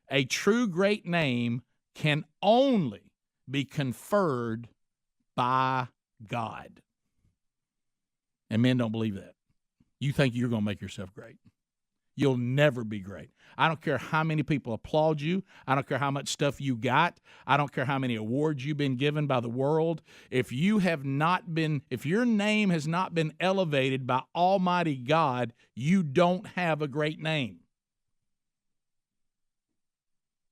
A true great name can only be conferred by God. And men don't believe that. You think you're going to make yourself great. You'll never be great. I don't care how many people applaud you. I don't care how much stuff you got. I don't care how many awards you've been given by the world. If your name has not been elevated by Almighty God, you don't have a great name.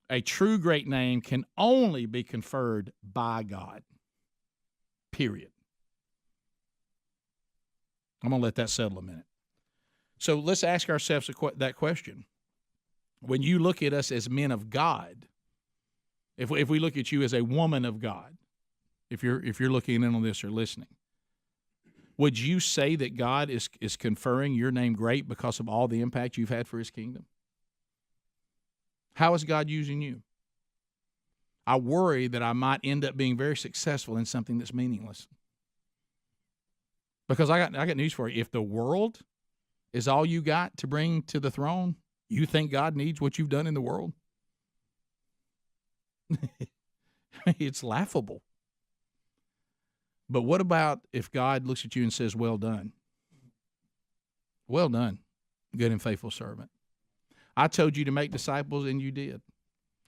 A true great name can only be conferred by God. Period. I'm going to let that settle a minute. So let's ask ourselves that question. When you look at us as men of God, if we look at you as a woman of God, if you're looking in on this or listening, would you say that God is conferring your name great because of all the impact you've had for his kingdom? How is God using you? I worry that I might end up being very successful in something that's meaningless. Because I got news for you. If the world is all you got to bring to the throne, you think God needs what you've done in the world? It's laughable. But what about if God looks at you and says, well done? Well done, good and faithful servant. I told you to make disciples, and you did.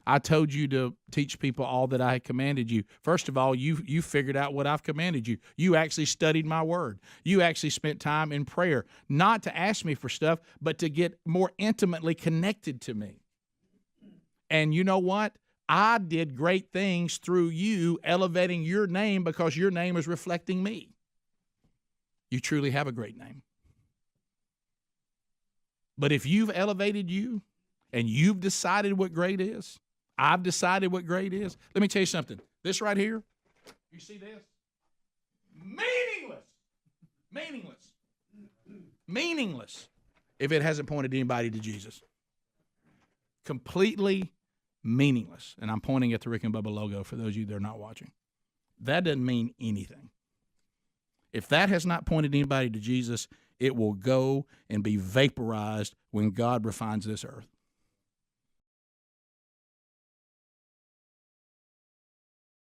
I told you to teach people all that I had commanded you. First of all, you figured out what I've commanded you. You actually studied my word. You actually spent time in prayer, not to ask me for stuff, but to get more intimately connected to me. And you know what? I did great things through you elevating your name because your name is reflecting me. You truly have a great name. But if you've elevated you and you've decided what great is, I've decided what great is. Let me tell you something. This right here, you see this? Meaningless. Meaningless. Meaningless if it hasn't pointed anybody to Jesus. Completely meaningless. And I'm pointing at the Rick and Bubba logo for those of you that are not watching. That doesn't mean anything. If that has not pointed anybody to Jesus, it will go and be vaporized when God refines this earth.